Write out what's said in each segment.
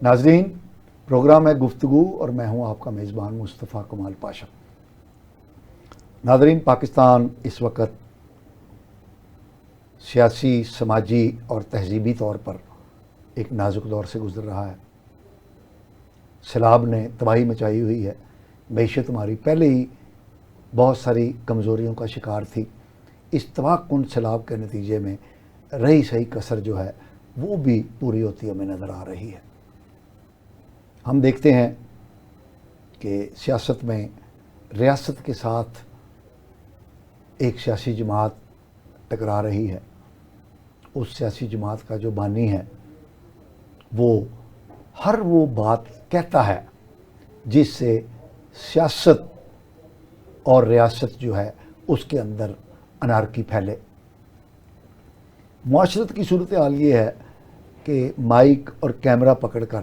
ناظرین، پروگرام ہے گفتگو اور میں ہوں آپ کا میزبان مصطفیٰ کمال پاشا۔ ناظرین، پاکستان اس وقت سیاسی، سماجی اور تہذیبی طور پر ایک نازک دور سے گزر رہا ہے۔ سیلاب نے تباہی مچائی ہوئی ہے، معیشت ہماری پہلے ہی بہت ساری کمزوریوں کا شکار تھی۔ اس تباہ کن سیلاب کے نتیجے میں رہی سہی کسر جو ہے وہ بھی پوری ہوتی ہمیں نظر آ رہی ہے۔ ہم دیکھتے ہیں کہ سیاست میں ریاست کے ساتھ ایک سیاسی جماعت ٹکرا رہی ہے۔ اس سیاسی جماعت کا جو بانی ہے وہ ہر وہ بات کہتا ہے جس سے سیاست اور ریاست جو ہے اس کے اندر انارکی پھیلے۔ معاشرت کی صورتحال یہ ہے کہ مائک اور کیمرہ پکڑ کر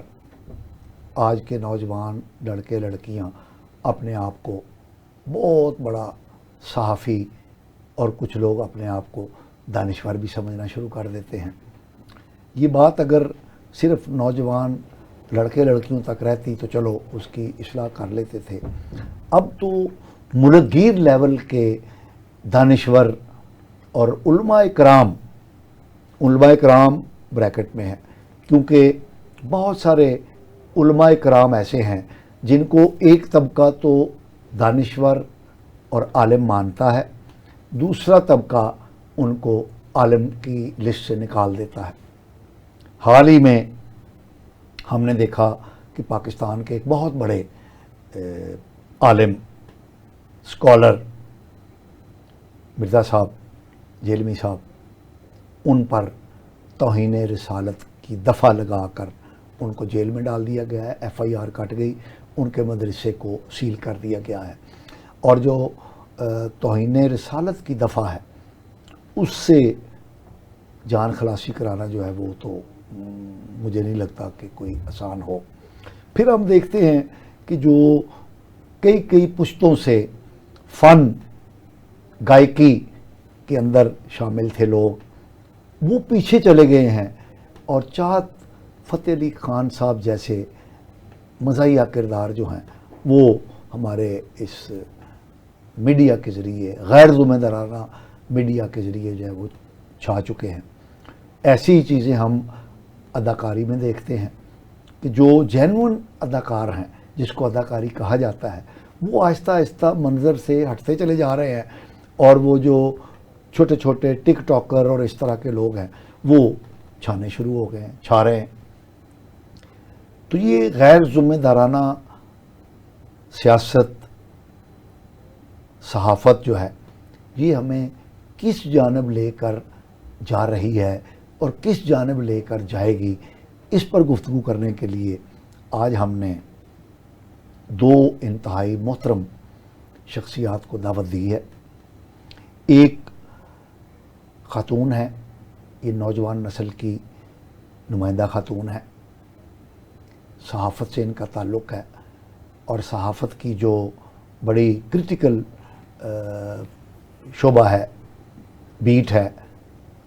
آج کے نوجوان لڑکے لڑکیاں اپنے آپ کو بہت بڑا صحافی اور کچھ لوگ اپنے آپ کو دانشور بھی سمجھنا شروع کر دیتے ہیں۔ یہ بات اگر صرف نوجوان لڑکے لڑکیوں تک رہتی تو چلو اس کی اصلاح کر لیتے تھے۔ اب تو ملکگیر لیول کے دانشور اور علماء کرام بریکٹ میں ہے، کیونکہ بہت سارے علماء کرام ایسے ہیں جن کو ایک طبقہ تو دانشور اور عالم مانتا ہے، دوسرا طبقہ ان کو عالم کی لسٹ سے نکال دیتا ہے۔ حال ہی میں ہم نے دیکھا کہ پاکستان کے ایک بہت بڑے عالم اسکالر مرزا صاحب، جیلمی صاحب، ان پر توہین رسالت کی دفعہ لگا کر ان کو جیل میں ڈال دیا گیا ہے۔ ایف آئی آر کٹ گئی، ان کے مدرسے کو سیل کر دیا گیا ہے، اور جو توہین رسالت کی دفعہ ہے اس سے جان خلاصی کرانا جو ہے وہ تو مجھے نہیں لگتا کہ کوئی آسان ہو۔ پھر ہم دیکھتے ہیں کہ جو کئی پشتوں سے فن گائکی کے اندر شامل تھے لوگ، وہ پیچھے چلے گئے ہیں، اور چاہت فتح علی خان صاحب جیسے مزاحیہ کردار جو ہیں وہ ہمارے اس میڈیا کے ذریعے، غیر ذمہ دارانہ میڈیا کے ذریعے جو ہے وہ چھا چکے ہیں۔ ایسی ہی چیزیں ہم اداکاری میں دیکھتے ہیں کہ جو جینون اداکار ہیں، جس کو اداکاری کہا جاتا ہے، وہ آہستہ آہستہ منظر سے ہٹتے چلے جا رہے ہیں، اور وہ جو چھوٹے چھوٹے ٹک ٹاکر اور اس طرح کے لوگ ہیں وہ چھانے شروع ہو گئے ہیں، چھا رہے ہیں۔ تو یہ غیر ذمہ دارانہ سیاست، صحافت جو ہے یہ ہمیں کس جانب لے کر جا رہی ہے اور کس جانب لے کر جائے گی، اس پر گفتگو کرنے کے لیے آج ہم نے دو انتہائی محترم شخصیات کو دعوت دی ہے۔ ایک خاتون ہے، یہ نوجوان نسل کی نمائندہ خاتون ہے، صحافت سے ان کا تعلق ہے، اور صحافت کی جو بڑی کرٹیکل شعبہ ہے، بیٹ ہے،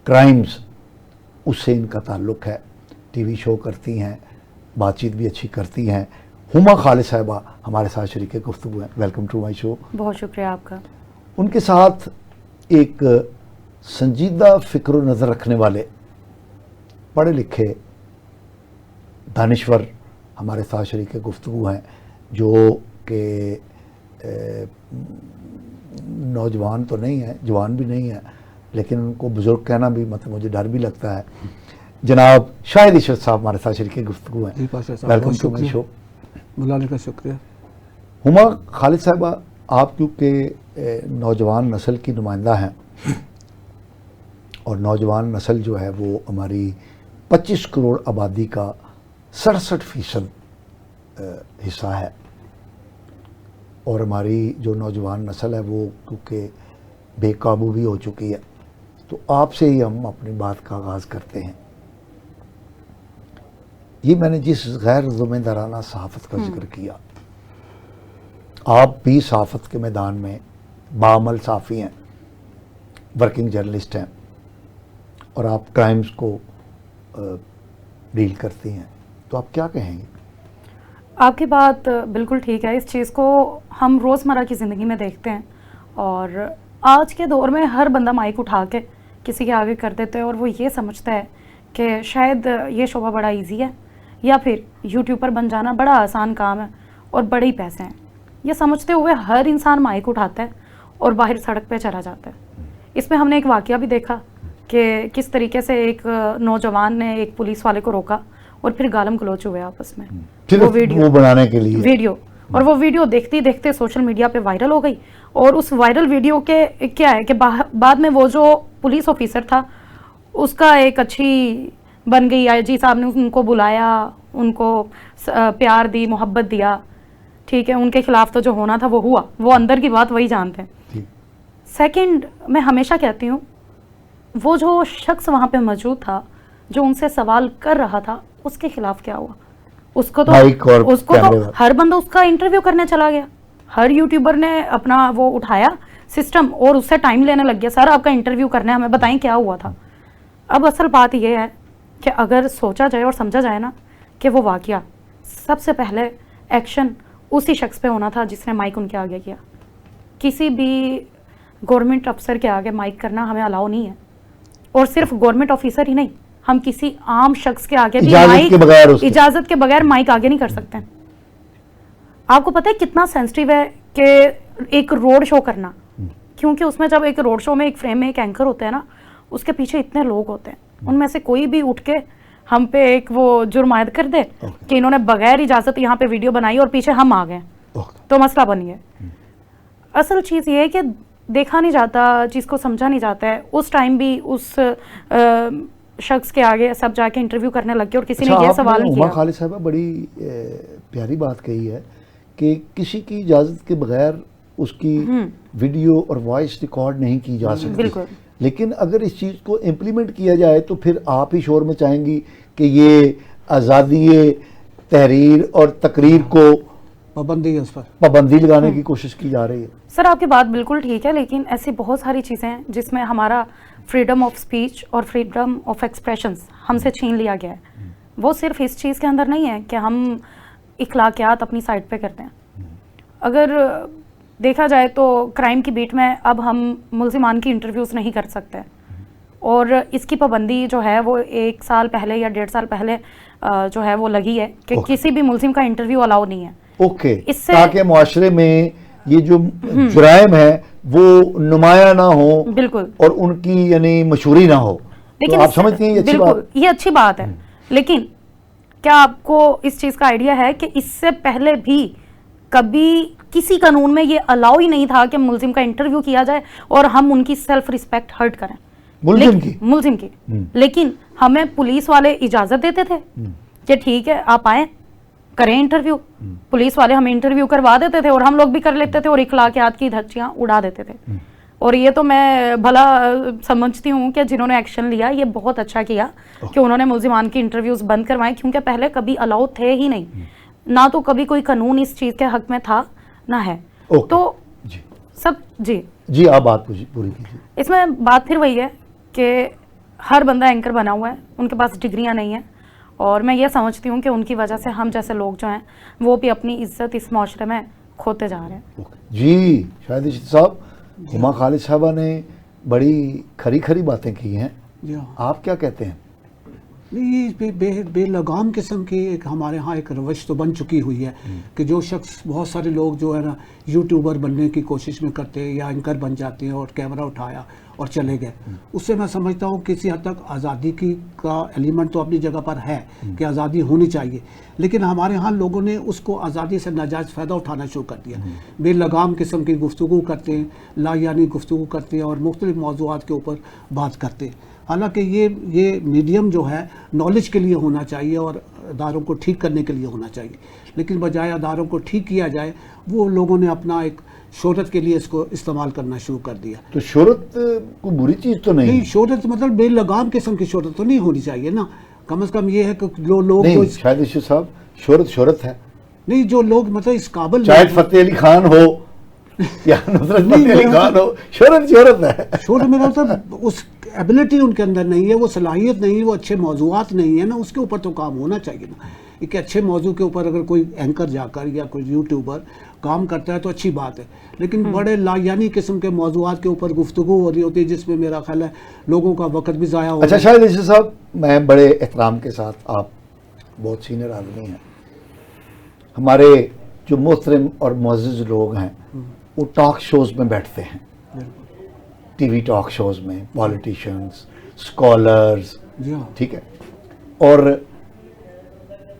کرائمز، اس سے ان کا تعلق ہے۔ ٹی وی شو کرتی ہیں، بات چیت بھی اچھی کرتی ہیں۔ ہما خالد صاحبہ ہمارے ساتھ شریک گفتگو ہیں۔ ویلکم ٹو مائی شو۔ بہت شکریہ آپ کا۔ ان کے ساتھ ایک سنجیدہ فکر و نظر رکھنے والے، پڑھے لکھے دانشور ہمارے ساتھ شریک گفتگو ہیں، جو کہ نوجوان تو نہیں ہیں، جوان بھی نہیں ہیں، لیکن ان کو بزرگ کہنا بھی مجھے ڈر بھی لگتا ہے۔ جناب شاہد عشرت صاحب ہمارے ساتھ شریک گفتگو ہیں۔ ویلکم ٹو مائی شو۔ بلانے کا شکریہ۔ ہما خالد صاحبہ، آپ کیونکہ نوجوان نسل کی نمائندہ ہیں، اور نوجوان نسل جو ہے وہ ہماری 25 کروڑ آبادی کا 67% حصہ ہے، اور ہماری جو نوجوان نسل ہے وہ کیونکہ بے قابو بھی ہو چکی ہے، تو آپ سے ہی ہم اپنی بات کا آغاز کرتے ہیں۔ یہ میں نے جس غیر ذمہ دارانہ صحافت کا ذکر کیا، آپ بھی صحافت کے میدان میں بعمل صحافی ہیں، ورکنگ جرنلسٹ ہیں، اور آپ کرائمز کو ڈیل کرتی ہیں، تو آپ کیا کہیں گے؟ آپ کی بات بالکل ٹھیک ہے. اس چیز کو ہم روزمرہ کی زندگی میں دیکھتے ہیں, اور آج کے دور میں ہر بندہ مائک اٹھا کے کسی کے آگے کر دیتے ہیں, اور وہ یہ سمجھتا ہے کہ شاید یہ شعبہ بڑا ایزی ہے, یا پھر یوٹیوبر بن جانا بڑا آسان کام ہے اور بڑے ہی پیسے ہیں. یہ سمجھتے ہوئے ہر انسان مائک اٹھاتا ہے اور باہر سڑک پہ چلا جاتا ہے. اس میں ہم نے ایک واقعہ بھی دیکھا کہ کس طریقے سے ایک نوجوان نے ایک پولیس والے کو روکا اور پھر گالم گلوچ ہوئے آپس میں, وہ ویڈیو بنانے کے لیے ویڈیو, اور وہ ویڈیو دیکھتے دیکھتے سوشل میڈیا پہ وائرل ہو گئی. اور اس وائرل ویڈیو کے کیا ہے کہ بعد میں وہ جو پولیس آفیسر تھا اس کا ایک اچھی بن گئی, آئی جی صاحب نے ان کو بلایا, ان کو پیار دی, محبت دیا, ٹھیک ہے, ان کے خلاف تو جو ہونا تھا وہ ہوا, وہ اندر کی بات وہی جانتے ہیں. سیکنڈ, میں ہمیشہ کہتی ہوں وہ جو شخص وہاں پہ موجود تھا جو ان سے سوال کر رہا تھا اس کے خلاف کیا ہوا؟ اس کو تو ہر بندہ اس کا انٹرویو کرنے چلا گیا, ہر یوٹیوبر نے اپنا وہ اٹھایا سسٹم اور اس سے ٹائم لینے لگ گیا, سر آپ کا انٹرویو کرنا ہے, ہمیں بتائیں کیا ہوا تھا. اب اصل بات یہ ہے کہ اگر سوچا جائے اور سمجھا جائے نا کہ وہ واقعہ سب سے پہلے ایکشن اسی شخص پہ ہونا تھا جس نے مائک ان کے آگے کیا. کسی بھی گورنمنٹ افسر کے آگے مائک کرنا ہمیں الاؤ نہیں ہے, اور صرف گورنمنٹ آفیسر ہی نہیں, ہم کسی عام شخص کے آگے بھی اجازت کے بغیر مائک آگے نہیں کر سکتے. آپ کو پتہ ہے کتنا سینسٹیو ہے کہ ایک روڈ شو کرنا, کیونکہ اس میں جب ایک روڈ شو میں ایک فریم میں ایک اینکر ہوتا ہے نا, اس کے پیچھے اتنے لوگ ہوتے ہیں, ان میں سے کوئی بھی اٹھ کے ہم پہ ایک وہ جرم عائد کر دے کہ انہوں نے بغیر اجازت یہاں پہ ویڈیو بنائی اور پیچھے ہم آ گئے تو مسئلہ بن گیا. اصل چیز یہ ہے کہ دیکھا نہیں جاتا, چیز کو سمجھا نہیں جاتا ہے. اس ٹائم بھی اس شخص کے آگے سب جا کے انٹرویو کرنے لگ گئے اور کسی نے یہ سوال نہیں کیا. خالد صاحبہ بڑی پیاری بات کہی ہے کہ کسی کی اجازت کے بغیر اس کی ویڈیو اور وائس ریکارڈ نہیں کی جا سکتی. لیکن اگر اس چیز کو امپلیمنٹ کیا جائے تو پھر آپ ہی شور میں چاہیں گی کہ یہ آزادی تحریر اور تقریر کو پابندی لگانے کی کوشش کی جا رہی ہے. سر آپ کی بات بالکل ٹھیک ہے, لیکن ایسی بہت ساری چیزیں ہیں جس میں ہمارا فریڈم آف سپیچ اور فریڈم آف ایکسپریشنز ہم سے چھین لیا گیا ہے. وہ صرف اس چیز کے اندر نہیں ہے کہ ہم اخلاقیات اپنی سائڈ پہ کرتے ہیں. اگر دیکھا جائے تو کرائم کی بیٹ میں اب ہم ملزمان کی انٹرویوز نہیں کر سکتے, اور اس کی پابندی جو ہے وہ 1 سال پہلے یا 1.5 سال پہلے جو ہے وہ لگی ہے کہ کسی بھی ملزم کا انٹرویو الاؤ نہیں ہے. اوکے, تاکہ معاشرے میں یہ جو جرائم ہے وہ نمایاں نہ ہو, بالکل, اور ان کی یعنی مشہوری نہ ہو. لیکن آپ سمجھتے ہیں یہ اچھی بات ہے, لیکن کیا آپ کو اس چیز کا آئیڈیا ہے کہ اس سے پہلے بھی کبھی کسی قانون میں یہ الاؤ ہی نہیں تھا کہ ملزم کا انٹرویو کیا جائے اور ہم ان کی سیلف ریسپیکٹ ہرٹ کریں, ملزم کی. لیکن ہمیں پولیس والے اجازت دیتے تھے کہ ٹھیک ہے آپ آئیں کریں انٹرویو. پولیس والے ہمیں انٹرویو کروا دیتے تھے اور ہم لوگ بھی کر لیتے تھے اور اخلاقیات کی دھچیاں اڑا دیتے تھے. اور یہ تو میں بھلا سمجھتی ہوں کہ جنہوں نے ایکشن لیا یہ بہت اچھا کیا کہ انہوں نے ملزمان کی انٹرویوز بند کروائیں, کیونکہ پہلے کبھی الاؤ تھے ہی نہیں, نہ تو کبھی کوئی قانون اس چیز کے حق میں تھا نہ ہے. تو سب جی آپ بات پوری کیجیے. اس میں بات پھر وہی ہے کہ ہر بندہ اینکر بنا ہوا ہے, ان کے پاس ڈگریاں نہیں ہیں, اور میں یہ سمجھتی ہوں کہ ان کی وجہ سے ہم جیسے لوگ جو ہیں وہ بھی اپنی عزت اس معاشرے میں کھوتے جا رہے ہیں. جی شاہد رشید صاحب, ہما خالد صاحبہ نے بڑی کھری باتیں کی ہیں, آپ کیا کہتے ہیں؟ نہیں, بے لگام قسم کی ایک ہمارے ہاں ایک روش تو بن چکی ہوئی ہے کہ جو شخص, بہت سارے لوگ جو ہے نا یوٹیوبر بننے کی کوشش میں کرتے ہیں یا اینکر بن جاتے ہیں اور کیمرہ اٹھایا اور چلے گئے. اس سے میں سمجھتا ہوں کسی حد تک آزادی کی کا ایلیمنٹ تو اپنی جگہ پر ہے کہ آزادی ہونی چاہیے, لیکن ہمارے ہاں لوگوں نے اس کو آزادی سے ناجائز فائدہ اٹھانا شروع کر دیا. بے لگام قسم کی گفتگو کرتے ہیں, لا یعنی گفتگو کرتے ہیں اور مختلف موضوعات کے اوپر بات کرتے ہیں. حالانکہ یہ میڈیم جو ہے نالج کے لیے ہونا چاہیے اور اداروں کو ٹھیک کرنے کے لیے ہونا چاہیے, لیکن بجائے اداروں کو ٹھیک کیا جائے وہ لوگوں نے اپنا ایک شہرت کے لیے اس کو استعمال کرنا شروع کر دیا. تو شہرت کو بری چیز تو نہیں, شہرت مطلب بے لگام قسم کی شہرت تو نہیں ہونی چاہیے نا. کم از کم یہ ہے کہ لوگ شاہد رشید صاحب شہرت ہے نہیں, جو لوگ مطلب اس قابل, چاہے فتح علی خان ہو یا نصرت فتح علی خان ہو, شہرت ہے. شہرت میرا مطلب اس ایبلٹی ان کے اندر نہیں ہے, وہ صلاحیت نہیں ہے, وہ اچھے موضوعات نہیں ہے نا, اس کے اوپر تو کام ہونا چاہیے نا. ایک اچھے موضوع کے اوپر اگر کوئی اینکر جا کر یا کوئی یوٹیوبر کام کرتا ہے تو اچھی بات ہے، لیکن بڑے لایعنی قسم کے موضوعات کے اوپر گفتگو ہو رہی ہوتی ہے جس میں میرا خیال ہے لوگوں کا وقت بھی ضائع ہو اچھا شاہد عیسی صاحب، میں بڑے احترام کے ساتھ، آپ بہت سینئر آدمی ہیں، ہمارے جو محترم اور معزز لوگ ہیں وہ ٹاک شوز میں بیٹھتے ہیں، ٹی وی ٹاک شوز میں، پالیٹیشنز، اسکالرز، جی ہاں، ٹھیک ہے، اور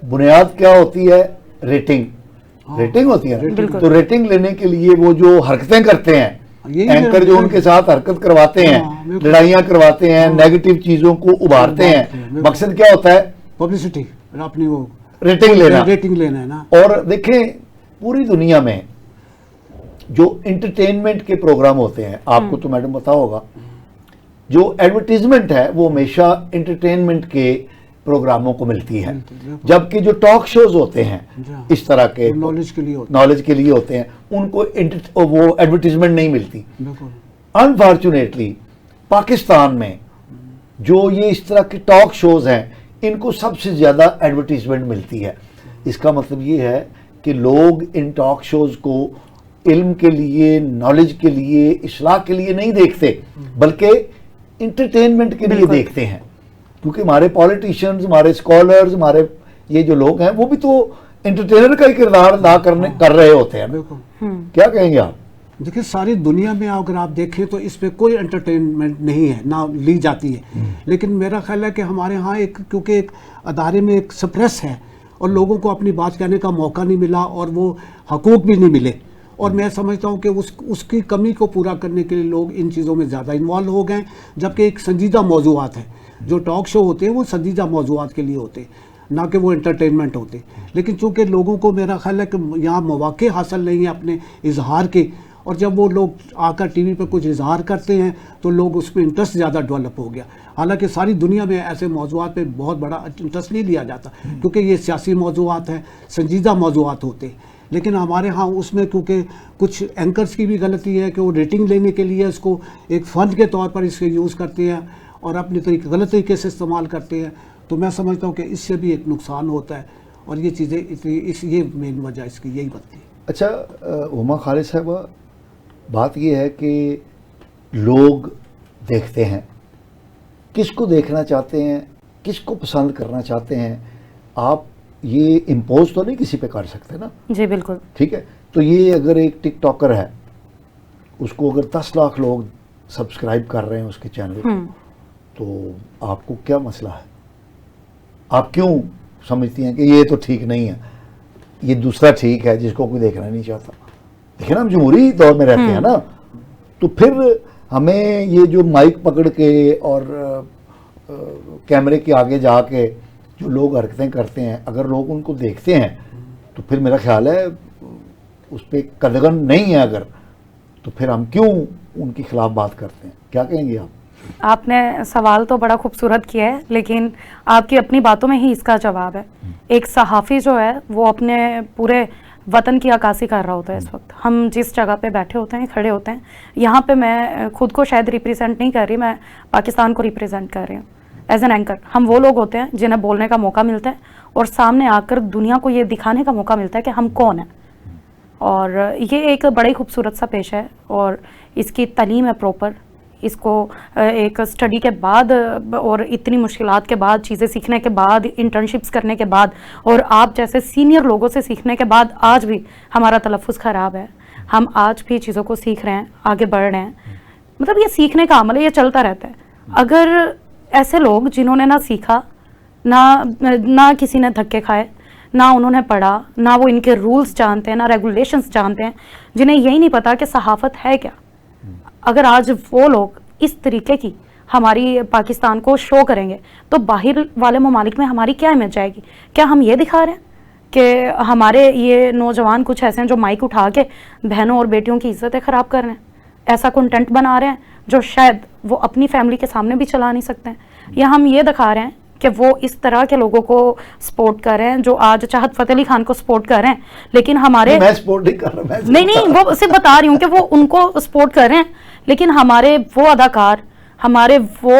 بنیاد کیا ہوتی ہے؟ ریٹنگ ہوتی ہے، تو ریٹنگ لینے کے لیے وہ جو حرکتیں کرتے ہیں، اینکر جو ان کے ساتھ حرکت کرواتے ہیں، لڑائیاں کرواتے ہیں، نیگیٹو چیزوں کو ابھارتے ہیں، مقصد کیا ہوتا ہے؟ پبلسٹی، اپنی وہ ریٹنگ لینا ہے نا۔ اور دیکھیں پوری دنیا میں جو انٹرٹینمنٹ کے پروگرام ہوتے ہیں، آپ کو تو میڈم پتا ہوگا، جو ایڈورٹیزمنٹ ہے وہ ہمیشہ انٹرٹینمنٹ کے پروگراموں کو ملتی ہے، جبکہ جو ٹاک شوز ہوتے ہیں اس طرح کے نالج کے لیے ہوتے ہیں ان کو وہ ایڈورٹیزمنٹ نہیں ملتی۔ انفارچونیٹلی پاکستان میں جو یہ اس طرح کے ٹاک شوز ہیں ان کو سب سے زیادہ ایڈورٹیزمنٹ ملتی ہے۔ اس کا مطلب یہ ہے کہ لوگ ان ٹاک شوز کو علم کے لیے، نالج کے لیے، اصلاح کے لیے نہیں دیکھتے بلکہ انٹرٹینمنٹ کے لیے دیکھتے ہیں، کیونکہ ہمارے پالیٹیشنز، ہمارے اسکالرز، ہمارے یہ جو لوگ ہیں وہ بھی تو انٹرٹینر کا ہی کردار ادا کر رہے ہوتے ہیں۔ کیا کہیں گے آپ؟ دیکھیں ساری دنیا میں اگر آپ دیکھیں تو اس پہ کوئی انٹرٹینمنٹ نہیں ہے، نہ لی جاتی ہے، لیکن میرا خیال ہے کہ ہمارے ہاں کیونکہ ایک ادارے میں ایک سپریس ہے اور لوگوں کو اپنی بات کہنے کا موقع نہیں ملا اور وہ حقوق بھی نہیں ملے، اور میں سمجھتا ہوں کہ اس کی کمی کو پورا کرنے کے لیے لوگ ان چیزوں میں زیادہ انوالو ہو گئے، جبکہ ایک سنجیدہ موضوعات ہے، جو ٹاک شو ہوتے ہیں وہ سنجیدہ موضوعات کے لیے ہوتے ہیں، نہ کہ وہ انٹرٹینمنٹ ہوتے، لیکن چونکہ لوگوں کو میرا خیال ہے کہ یہاں مواقع حاصل نہیں ہیں اپنے اظہار کے، اور جب وہ لوگ آ کر ٹی وی پہ کچھ اظہار کرتے ہیں تو لوگ اس میں انٹرسٹ زیادہ ڈیولپ ہو گیا، حالانکہ ساری دنیا میں ایسے موضوعات پہ بہت بڑا انٹرسٹ نہیں لیا جاتا کیونکہ یہ سیاسی موضوعات ہیں، سنجیدہ موضوعات ہوتے ہیں، لیکن ہمارے ہاں اس میں کیونکہ کچھ اینکرز کی بھی غلطی ہے کہ وہ ریٹنگ لینے کے لیے اس کو ایک فن کے طور پر اس کے یوز کرتے ہیں اور اپنے غلط طریقے سے استعمال کرتے ہیں، تو میں سمجھتا ہوں کہ اس سے بھی ایک نقصان ہوتا ہے، اور یہ چیزیں یہ مین وجہ اس کی یہی بنتی ہے۔ اچھا ہما خالد صاحبہ، بات یہ ہے کہ لوگ دیکھتے ہیں، کس کو دیکھنا چاہتے ہیں، کس کو پسند کرنا چاہتے ہیں، آپ یہ امپوز تو نہیں کسی پہ کر سکتے نا؟ جی بالکل، ٹھیک ہے، تو یہ اگر ایک ٹک ٹاکر ہے، اس کو اگر 10 لاکھ لوگ سبسکرائب کر رہے ہیں اس کے چینل کو، تو آپ کو کیا مسئلہ ہے؟ آپ کیوں سمجھتی ہیں کہ یہ تو ٹھیک نہیں ہے، یہ دوسرا ٹھیک ہے جس کو کوئی دیکھنا نہیں چاہتا؟ دیکھیں نا، ہم جمہوری دور میں رہتے ہیں نا، تو پھر ہمیں یہ جو مائک پکڑ کے اور کیمرے کے آگے جا کے جو لوگ حرکتیں کرتے ہیں، اگر لوگ ان کو دیکھتے ہیں تو پھر میرا خیال ہے اس پہ قدغن نہیں ہے، اگر تو پھر ہم کیوں ان کے خلاف بات کرتے ہیں؟ کیا کہیں گے آپ؟ آپ نے سوال تو بڑا خوبصورت کیا ہے، لیکن آپ کی اپنی باتوں میں ہی اس کا جواب ہے۔ ایک صحافی جو ہے وہ اپنے پورے وطن کی عکاسی کر رہا ہوتا ہے۔ اس وقت ہم جس جگہ پہ بیٹھے ہوتے ہیں، کھڑے ہوتے ہیں، یہاں پہ میں خود کو شاید ریپریزنٹ نہیں کر رہی، میں پاکستان کو ریپریزنٹ کر رہی ہوں ایز این اینکر۔ ہم وہ لوگ ہوتے ہیں جنہیں بولنے کا موقع ملتا ہے اور سامنے آ کر دنیا کو یہ دکھانے کا موقع ملتا ہے کہ ہم کون ہیں، اور یہ ایک بڑی خوبصورت سا پیشہ ہے، اور اس کی تعلیم ہے پروپر، اس کو ایک اسٹڈی کے بعد اور اتنی مشکلات کے بعد، چیزیں سیکھنے کے بعد، انٹرنشپس کرنے کے بعد، اور آپ جیسے سینئر لوگوں سے سیکھنے کے بعد آج بھی ہمارا تلفظ خراب ہے، ہم آج بھی چیزوں کو سیکھ رہے ہیں، آگے بڑھ رہے ہیں، مطلب یہ سیکھنے کا عمل ہے، یہ چلتا رہتا ہے۔ اگر ایسے لوگ جنہوں نے نہ سیکھا، نہ کسی نے دھکے کھائے، نہ انہوں نے پڑھا، نہ وہ ان کے رولز جانتے ہیں، نہ ریگولیشنز جانتے ہیں، جنہیں یہی نہیں پتا کہ صحافت ہے کیا، اگر آج وہ لوگ اس طریقے کی ہماری پاکستان کو شو کریں گے تو باہر والے ممالک میں ہماری کیا امیج جائے گی؟ کیا ہم یہ دکھا رہے ہیں کہ ہمارے یہ نوجوان کچھ ایسے ہیں جو مائک اٹھا کے بہنوں اور بیٹیوں کی عزتیں خراب کر رہے ہیں، ایسا کنٹینٹ بنا رہے ہیں جو شاید وہ اپنی فیملی کے سامنے بھی چلا نہیں سکتے ہیں، یا ہم یہ دکھا رہے ہیں کہ وہ اس طرح کے لوگوں کو سپورٹ کر رہے ہیں جو آج چاہت فتح علی خان کو سپورٹ کر رہے ہیں، لیکن ہمارے میں سپورٹ نہیں کر رہا، نہیں وہ صرف بتا رہی ہوں کہ وہ ان کو سپورٹ کر رہے ہیں، لیکن ہمارے وہ اداکار، ہمارے وہ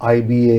IBA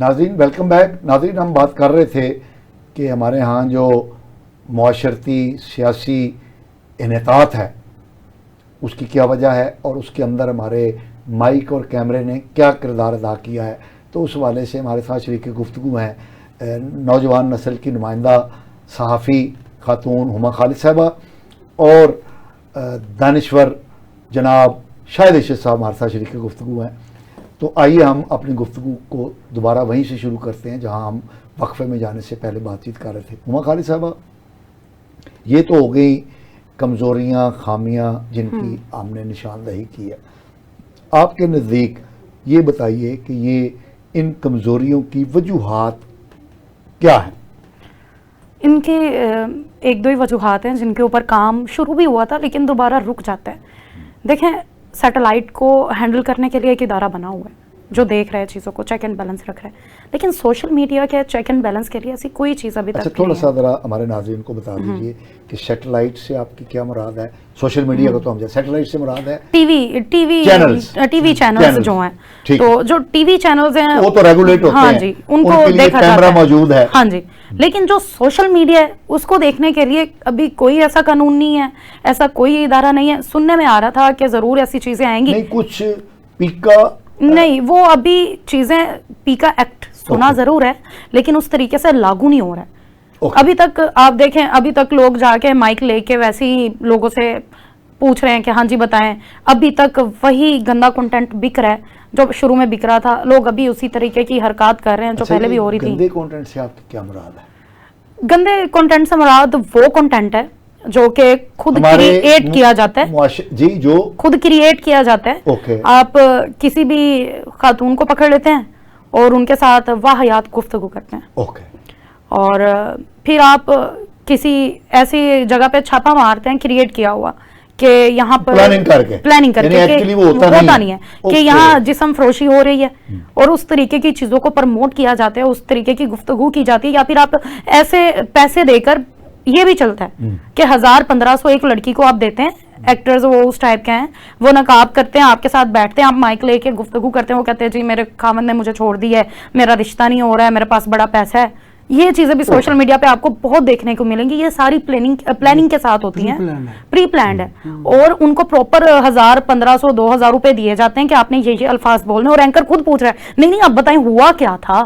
ناظرین ویلکم بیک. ناظرین ہم بات کر رہے تھے کہ ہمارے ہاں جو معاشرتی سیاسی انحطاط ہے اس کی کیا وجہ ہے اور اس کے اندر ہمارے مائک اور کیمرے نے کیا کردار ادا کیا ہے. تو اس حوالے سے ہمارے ساتھ شریک گفتگو ہیں نوجوان نسل کی نمائندہ صحافی خاتون ہما خالد صاحبہ اور دانشور جناب شاہد ارشد صاحب ہمارے ساتھ شریک گفتگو ہیں. تو آئیے ہم اپنی گفتگو کو دوبارہ وہیں سے شروع کرتے ہیں جہاں ہم وقفے میں جانے سے پہلے بات چیت کر رہے تھے. ہما خالد صاحبہ یہ تو ہو گئی کمزوریاں خامیاں جن کی ہم نے نشاندہی کی ہے. آپ کے نزدیک یہ بتائیے کہ یہ ان کمزوریوں کی وجوہات کیا ہیں؟ ان کے ایک دو ہی وجوہات ہیں جن کے اوپر کام شروع بھی ہوا تھا لیکن دوبارہ رک جاتا ہے. دیکھیں سیٹلائٹ کو ہینڈل کرنے کے لیے ایک ادارہ بنا ہوا ہے جو دیکھ رہے ہیں چیزوں کو, چیک اینڈ بیلنس رکھ رہے ہیں, لیکن سوشل میڈیا کے چیک اینڈ بیلنس کے لیے ایسی کوئی چیز ابھی تک تھوڑا سا ذرا ہمارے ناظرین کو بتا دیجئے کہ سیٹلائٹ سے آپ کی کیا مراد ہے؟ سوشل میڈیا کو تو ہم سیٹلائٹ سے مراد ہے ٹی وی چینلز جو ہیں, تو جو ٹی وی چینلز ہیں وہ تو ریگولیٹ ہوتے ہیں, ہاں جی, ان کو دیکھا جاتا کیمرہ موجود ہے, ہاں جی, لیکن جو سوشل میڈیا ہے اس کو دیکھنے کے لیے ابھی کوئی ایسا قانون نہیں ہے, ایسا کوئی ادارہ نہیں ہے. سننے میں آ رہا تھا کہ ضرور ایسی چیزیں آئیں گی, نہیں کچھ پیکا نہیں, وہ ابھی چیزیں پیکا ایکٹ سنا ضرور ہے لیکن اس طریقے سے لاگو نہیں ہو رہا ہے ابھی تک. آپ دیکھیں ابھی تک لوگ جا کے مائک لے کے ویسے ہی لوگوں سے پوچھ رہے ہیں کہ ہاں جی بتائیں, ابھی تک وہی گندا کنٹینٹ بک رہا ہے جو شروع میں بک رہا تھا. لوگ ابھی اسی طریقے کی حرکات کر رہے ہیں جو پہلے بھی ہو رہی تھی. گندے کنٹینٹ سے آپ کی کیا مراد ہے؟ گندے کنٹینٹ سے مراد وہ کنٹینٹ ہے جو کہ خود کریٹ کیا جاتا ہے, جی, جو خود کریٹ کیا جاتا ہے. آپ کسی بھی خاتون کو پکڑ لیتے ہیں اور ان کے ساتھ واہیات گفتگو کرتے ہیں, اور پھر آپ کسی ایسی جگہ پہ چھاپا مارتے ہیں کریٹ کیا ہوا کہ یہاں پر پلاننگ کر کے ہوتا نہیں ہے کہ یہاں جسم فروشی ہو رہی ہے اور اس طریقے کی چیزوں کو پرموٹ کیا جاتا ہے, اس طریقے کی گفتگو کی جاتی ہے. یا پھر آپ ایسے پیسے دے کر, یہ بھی چلتا ہے کہ 1000-1500 ایک لڑکی کو آپ دیتے ہیں, ایکٹرز وہ اس ٹائپ کے ہیں, وہ نقاب کرتے ہیں, آپ کے ساتھ بیٹھتے ہیں, آپ مائک لے کے گفتگو کرتے ہیں, وہ کہتے ہیں جی میرے خاوند نے مجھے چھوڑ دی ہے, میرا رشتہ نہیں ہو رہا ہے, میرے پاس بڑا پیسہ ہے. یہ چیزیں بھی سوشل میڈیا پہ آپ کو بہت دیکھنے کو ملیں گی. یہ ساری پلاننگ کے ساتھ ہوتی ہیں, پری پلانڈ ہے, اور ان کو پراپر 1000-1500-2000 روپے دیے جاتے ہیں کہ آپ نے یہ الفاظ بولنے, اور اینکر خود پوچھ رہا ہے نہیں آپ بتائیں ہوا کیا تھا.